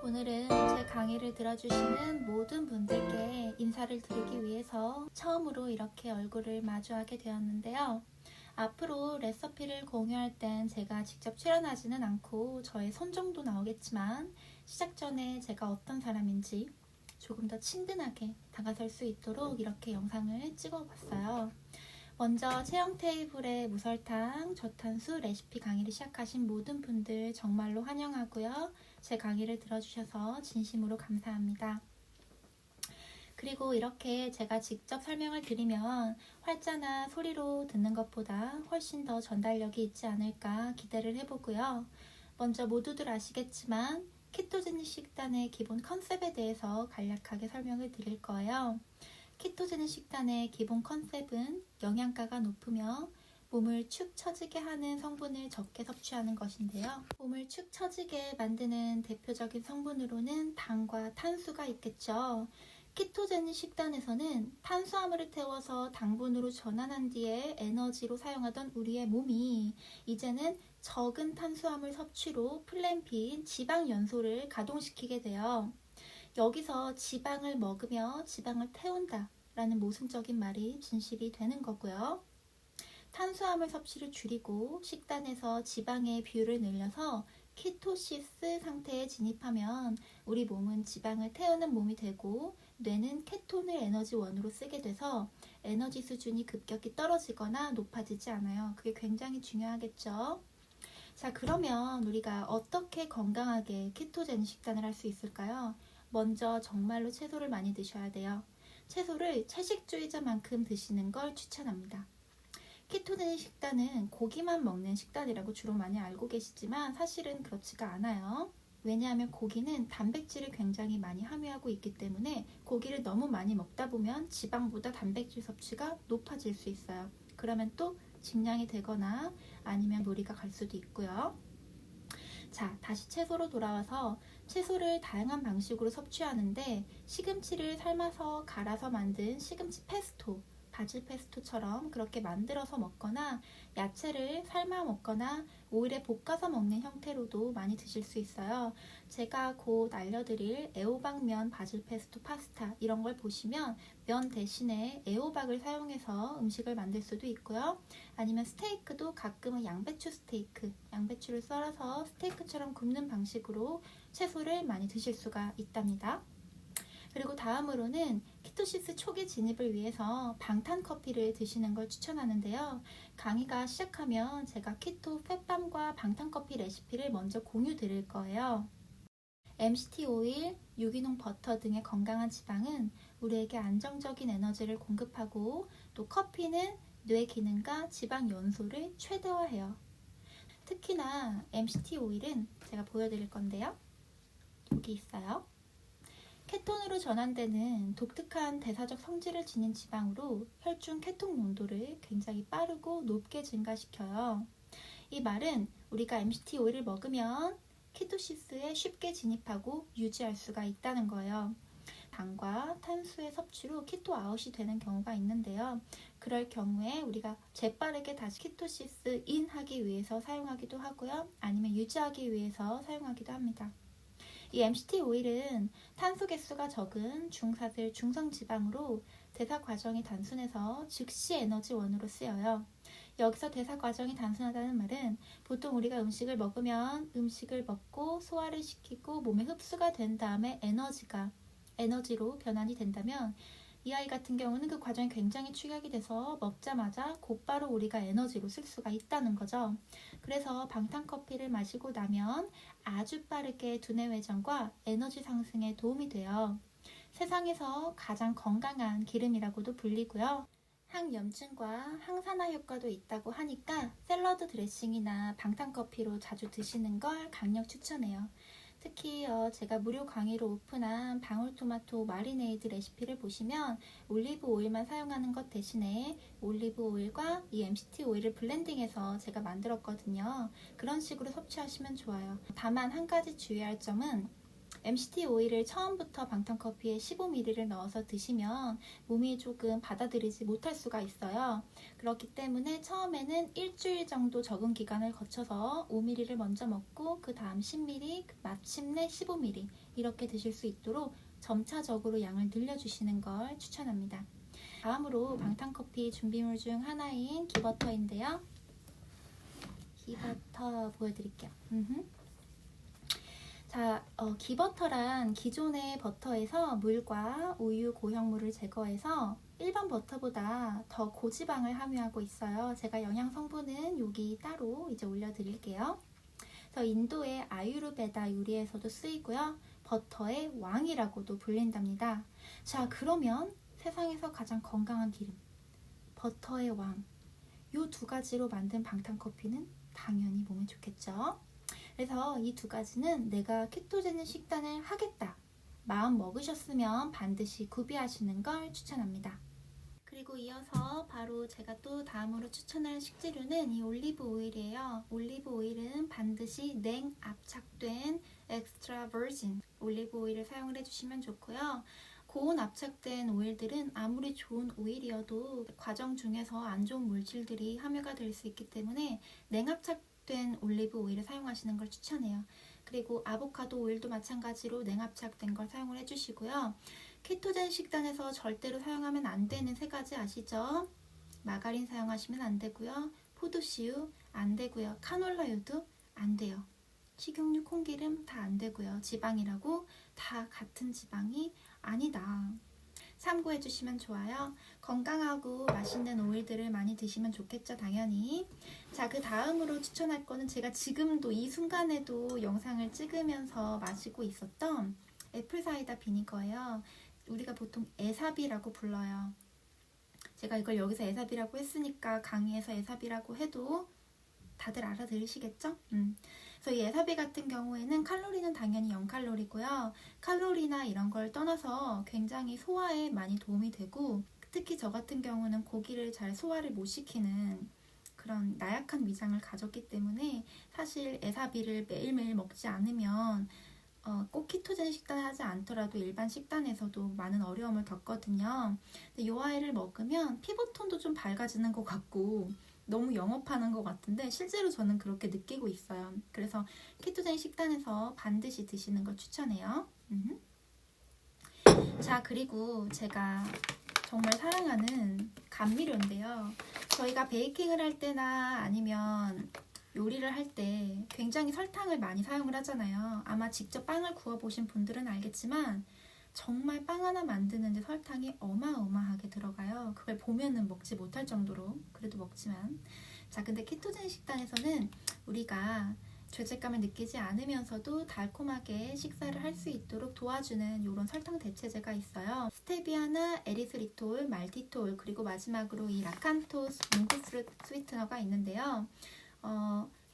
오늘은 제 강의를 들어주시는 모든 분들께 인사를 드리기 위해서 처음으로 이렇게 얼굴을 마주하게 되었는데요. 앞으로 레시피를 공유할 땐 제가 직접 출연하지는 않고 저의 손 정도 나오겠지만 시작 전에 제가 어떤 사람인지 조금 더 친근하게 다가설 수 있도록 이렇게 영상을 찍어봤어요. 먼저 체형 테이블의 무설탕, 저탄수 레시피 강의를 시작하신 모든 분들 정말로 환영하고요. 제 강의를 들어주셔서 진심으로 감사합니다. 그리고 이렇게 제가 직접 설명을 드리면 활자나 소리로 듣는 것보다 훨씬 더 전달력이 있지 않을까 기대를 해보고요. 먼저 모두들 아시겠지만 키토제닉 식단의 기본 컨셉에 대해서 간략하게 설명을 드릴 거예요. 키토제닉 식단의 기본 컨셉은 영양가가 높으며 몸을 축 처지게 하는 성분을 적게 섭취하는 것인데요. 몸을 축 처지게 만드는 대표적인 성분으로는 당과 탄수가 있겠죠. 키토제닉 식단에서는 탄수화물을 태워서 당분으로 전환한 뒤에 에너지로 사용하던 우리의 몸이 이제는 적은 탄수화물 섭취로 플랜 B인 지방 연소를 가동시키게 돼요. 여기서 지방을 먹으며 지방을 태운다 라는 모순적인 말이 진실이 되는 거고요. 탄수화물 섭취를 줄이고 식단에서 지방의 비율을 늘려서 키토시스 상태에 진입하면 우리 몸은 지방을 태우는 몸이 되고 뇌는 케톤을 에너지원으로 쓰게 돼서 에너지 수준이 급격히 떨어지거나 높아지지 않아요. 그게 굉장히 중요하겠죠. 자, 그러면 우리가 어떻게 건강하게 키토제닉 식단을 할 수 있을까요? 먼저 정말로 채소를 많이 드셔야 돼요. 채소를 채식주의자만큼 드시는 걸 추천합니다. 키토제닉 식단은 고기만 먹는 식단이라고 주로 많이 알고 계시지만 사실은 그렇지가 않아요. 왜냐하면 고기는 단백질을 굉장히 많이 함유하고 있기 때문에 고기를 너무 많이 먹다 보면 지방보다 단백질 섭취가 높아질 수 있어요. 그러면 또 직량이 되거나 아니면 무리가 갈 수도 있고요. 자, 다시 채소로 돌아와서 채소를 다양한 방식으로 섭취하는데 시금치를 삶아서 갈아서 만든 시금치 페스토, 바질 페스토처럼 그렇게 만들어서 먹거나 야채를 삶아 먹거나 오일에 볶아서 먹는 형태로도 많이 드실 수 있어요. 제가 곧 알려드릴 애호박면 바질 페스토 파스타 이런 걸 보시면 면 대신에 애호박을 사용해서 음식을 만들 수도 있고요. 아니면 스테이크도 가끔은 양배추 스테이크, 양배추를 썰어서 스테이크처럼 굽는 방식으로 채소를 많이 드실 수가 있답니다. 그리고 다음으로는 키토시스 초기 진입을 위해서 방탄커피를 드시는 걸 추천하는데요. 강의가 시작하면 제가 키토 펫밤과 방탄커피 레시피를 먼저 공유 드릴 거예요. MCT 오일, 유기농 버터 등의 건강한 지방은 우리에게 안정적인 에너지를 공급하고 또 커피는 뇌 기능과 지방 연소를 최대화해요. 특히나 MCT 오일은 제가 보여드릴 건데요. 여기 있어요. 케톤으로 전환되는 독특한 대사적 성질을 지닌 지방으로 혈중 케톤 농도를 굉장히 빠르고 높게 증가시켜요. 이 말은 우리가 MCT 오일을 먹으면 키토시스에 쉽게 진입하고 유지할 수가 있다는 거예요. 당과 탄수의 섭취로 키토 아웃이 되는 경우가 있는데요. 그럴 경우에 우리가 재빠르게 다시 키토시스 인 하기 위해서 사용하기도 하고요. 아니면 유지하기 위해서 사용하기도 합니다. 이 MCT 오일은 탄소 개수가 적은 중사슬 중성지방으로 대사 과정이 단순해서 즉시 에너지원으로 쓰여요. 여기서 대사 과정이 단순하다는 말은 보통 우리가 음식을 먹으면 음식을 먹고 소화를 시키고 몸에 흡수가 된 다음에 에너지로 변환이 된다면 이 아이 같은 경우는 그 과정이 굉장히 축약이 돼서 먹자마자 곧바로 우리가 에너지로 쓸 수가 있다는 거죠. 그래서 방탄커피를 마시고 나면 아주 빠르게 두뇌 회전과 에너지 상승에 도움이 돼요. 세상에서 가장 건강한 기름이라고도 불리고요. 항염증과 항산화 효과도 있다고 하니까 샐러드 드레싱이나 방탄커피로 자주 드시는 걸 강력 추천해요. 특히 제가 무료 강의로 오픈한 방울토마토 마리네이드 레시피를 보시면 올리브 오일만 사용하는 것 대신에 올리브 오일과 이 MCT 오일을 블렌딩해서 제가 만들었거든요. 그런 식으로 섭취하시면 좋아요. 다만 한 가지 주의할 점은 MCT 오일을 처음부터 방탄커피에 15ml를 넣어서 드시면 몸이 조금 받아들이지 못할 수가 있어요. 그렇기 때문에 처음에는 일주일 정도 적응 기간을 거쳐서 5ml를 먼저 먹고 그 다음 10ml, 마침내 15ml 이렇게 드실 수 있도록 점차적으로 양을 늘려주시는 걸 추천합니다. 다음으로 방탄커피 준비물 중 하나인 기버터인데요. 기버터 보여드릴게요. 자, 기버터란 기존의 버터에서 물과 우유, 고형물을 제거해서 일반 버터보다 더 고지방을 함유하고 있어요. 제가 영양 성분은 여기 따로 이제 올려드릴게요. 그래서 인도의 아유르베다 요리에서도 쓰이고요. 버터의 왕이라고도 불린답니다. 자, 그러면 세상에서 가장 건강한 기름, 버터의 왕, 이 두 가지로 만든 방탄커피는 당연히 몸에 좋겠죠. 그래서 이 두 가지는 내가 케토제닉 식단을 하겠다 마음 먹으셨으면 반드시 구비하시는 걸 추천합니다. 그리고 이어서 바로 제가 또 다음으로 추천할 식재료는 이 올리브 오일이에요. 올리브 오일은 반드시 냉압착된 엑스트라 버진 올리브 오일을 사용을 해주시면 좋고요. 고온 압착된 오일들은 아무리 좋은 오일이어도 과정 중에서 안 좋은 물질들이 함유가 될 수 있기 때문에 냉압착된 올리브 오일을 사용하시는 걸 추천해요. 그리고 아보카도 오일도 마찬가지로 냉압착된 걸 사용을 해주시고요. 케토젠 식단에서 절대로 사용하면 안 되는 세 가지 아시죠? 마가린 사용하시면 안 되고요. 포도씨유 안 되고요. 카놀라유도 안 돼요. 식용유, 콩기름 다 안 되고요. 지방이라고 다 같은 지방이 아니다. 참고해 주시면 좋아요. 건강하고 맛있는 오일들을 많이 드시면 좋겠죠, 당연히. 자, 그 다음으로 추천할 거는 제가 지금도 이 순간에도 영상을 찍으면서 마시고 있었던 애플사이다 비니거예요. 우리가 보통 에사비라고 불러요. 제가 이걸 여기서 에사비라고 했으니까 강의에서 에사비라고 해도 다들 알아들으시겠죠? 그래서 이 에사비 같은 경우에는 칼로리는 당연히 0칼로리고요. 칼로리나 이런 걸 떠나서 굉장히 소화에 많이 도움이 되고, 특히 저 같은 경우는 고기를 잘 소화를 못 시키는 그런 나약한 위장을 가졌기 때문에 사실 에사비를 매일매일 먹지 않으면 꼭 키토제닉 식단을 하지 않더라도 일반 식단에서도 많은 어려움을 겪거든요. 근데 이 아이를 먹으면 피부톤도 좀 밝아지는 것 같고 너무 영업하는 것 같은데 실제로 저는 그렇게 느끼고 있어요. 그래서 키토제닉 식단에서 반드시 드시는 걸 추천해요. 자, 그리고 제가 정말 사랑하는 감미료인데요. 저희가 베이킹을 할 때나 아니면 요리를 할 때 굉장히 설탕을 많이 사용을 하잖아요. 아마 직접 빵을 구워보신 분들은 알겠지만 정말 빵 하나 만드는데 설탕이 어마어마하게 들어가요. 그걸 보면은 먹지 못할 정도로 그래도 먹지만. 자, 근데 케토제닉 식단에서는 우리가 죄책감을 느끼지 않으면서도 달콤하게 식사를 할 수 있도록 도와주는 이런 설탕 대체제가 있어요. 스테비아나 에리스리톨, 말티톨, 그리고 마지막으로 이 라칸토스 몽크프루트 스위트너가 있는데요.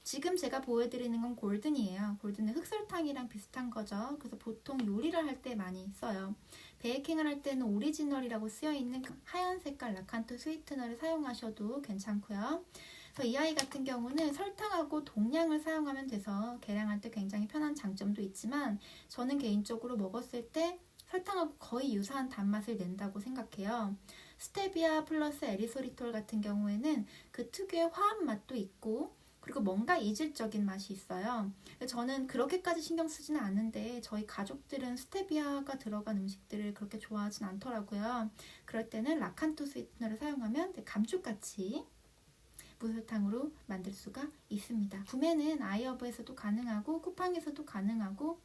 지금 제가 보여드리는 건 골든이에요. 골든은 흑설탕이랑 비슷한 거죠. 그래서 보통 요리를 할 때 많이 써요. 베이킹을 할 때는 오리지널이라고 쓰여있는 하얀 색깔 라칸토 스위트너를 사용하셔도 괜찮고요. 그래서 이 아이 같은 경우는 설탕하고 동량을 사용하면 돼서 계량할 때 굉장히 편한 장점도 있지만 저는 개인적으로 먹었을 때 설탕하고 거의 유사한 단맛을 낸다고 생각해요. 스테비아 플러스 에리소리톨 같은 경우에는 그 특유의 화합 맛도 있고 그리고 뭔가 이질적인 맛이 있어요. 저는 그렇게까지 신경 쓰지는 않는데 저희 가족들은 스테비아가 들어간 음식들을 그렇게 좋아하진 않더라고요. 그럴 때는 라칸토 스위트너를 사용하면 감쪽같이 무설탕으로 만들 수가 있습니다. 구매는 아이허브에서도 가능하고 쿠팡에서도 가능하고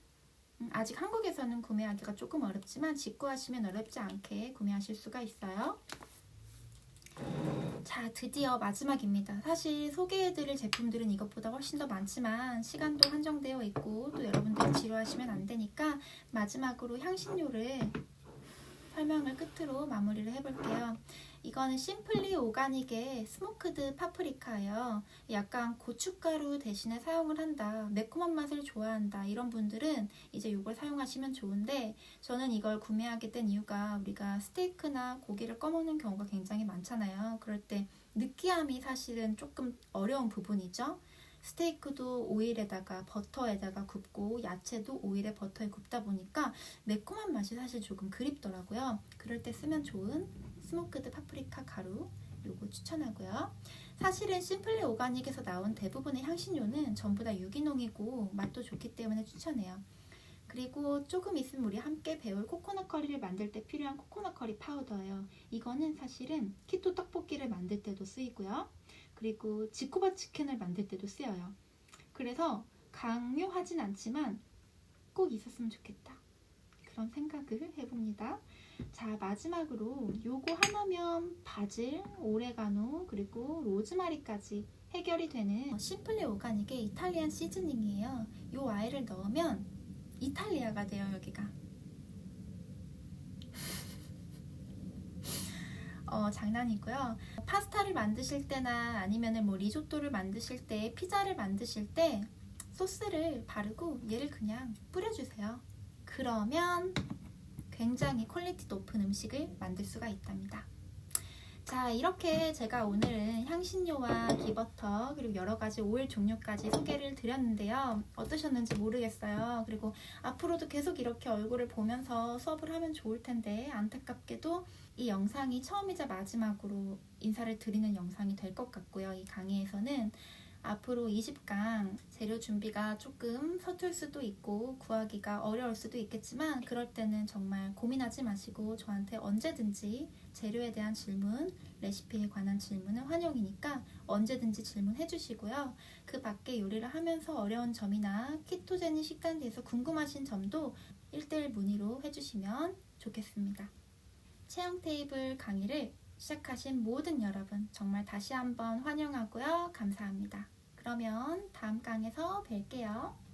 아직 한국에서는 구매하기가 조금 어렵지만 직구하시면 어렵지 않게 구매하실 수가 있어요. 자, 드디어 마지막입니다. 사실 소개해드릴 제품들은 이것보다 훨씬 더 많지만 시간도 한정되어 있고 또 여러분들이 지루하시면 안 되니까 마지막으로 향신료를 설명을 끝으로 마무리를 해볼게요. 이거는 심플리 오가닉의 스모크드 파프리카예요. 약간 고춧가루 대신에 사용을 한다, 매콤한 맛을 좋아한다 이런 분들은 이제 이걸 사용하시면 좋은데 저는 이걸 구매하게 된 이유가 우리가 스테이크나 고기를 꺼먹는 경우가 굉장히 많잖아요. 그럴 때 느끼함이 사실은 조금 어려운 부분이죠. 스테이크도 오일에다가 버터에다가 굽고 야채도 오일에 버터에 굽다 보니까 매콤한 맛이 사실 조금 그립더라고요. 그럴 때 쓰면 좋은 스모크드 파프리카 가루 요거 추천하고요. 사실은 심플리 오가닉에서 나온 대부분의 향신료는 전부 다 유기농이고 맛도 좋기 때문에 추천해요. 그리고 조금 있으면 우리 함께 배울 코코넛 커리를 만들 때 필요한 코코넛 커리 파우더예요. 이거는 사실은 키토 떡볶이를 만들 때도 쓰이고요. 그리고 지코바 치킨을 만들 때도 쓰여요. 그래서 강요하진 않지만 꼭 있었으면 좋겠다. 그런 생각을 해봅니다. 자, 마지막으로 요거 하나면 바질, 오레가노, 그리고 로즈마리까지 해결이 되는 심플리 오가닉의 이탈리안 시즈닝이에요. 요 아이를 넣으면 이탈리아가 돼요, 여기가. 장난이고요. 파스타를 만드실 때나 아니면 뭐 리조또를 만드실 때, 피자를 만드실 때 소스를 바르고 얘를 그냥 뿌려주세요. 그러면 굉장히 퀄리티 높은 음식을 만들 수가 있답니다. 자, 이렇게 제가 오늘은 향신료와 기버터 그리고 여러가지 오일 종류까지 소개를 드렸는데요. 어떠셨는지 모르겠어요. 그리고 앞으로도 계속 이렇게 얼굴을 보면서 수업을 하면 좋을 텐데 안타깝게도 이 영상이 처음이자 마지막으로 인사를 드리는 영상이 될 것 같고요. 이 강의에서는 앞으로 20강 재료 준비가 조금 서툴 수도 있고 구하기가 어려울 수도 있겠지만 그럴 때는 정말 고민하지 마시고 저한테 언제든지 재료에 대한 질문, 레시피에 관한 질문은 환영이니까 언제든지 질문해 주시고요. 그 밖에 요리를 하면서 어려운 점이나 키토제닉 식단에 대해서 궁금하신 점도 1:1 문의로 해주시면 좋겠습니다. 체형 테이블 강의를 시작하신 모든 여러분 정말 다시 한번 환영하고요. 감사합니다. 그러면 다음 강에서 뵐게요.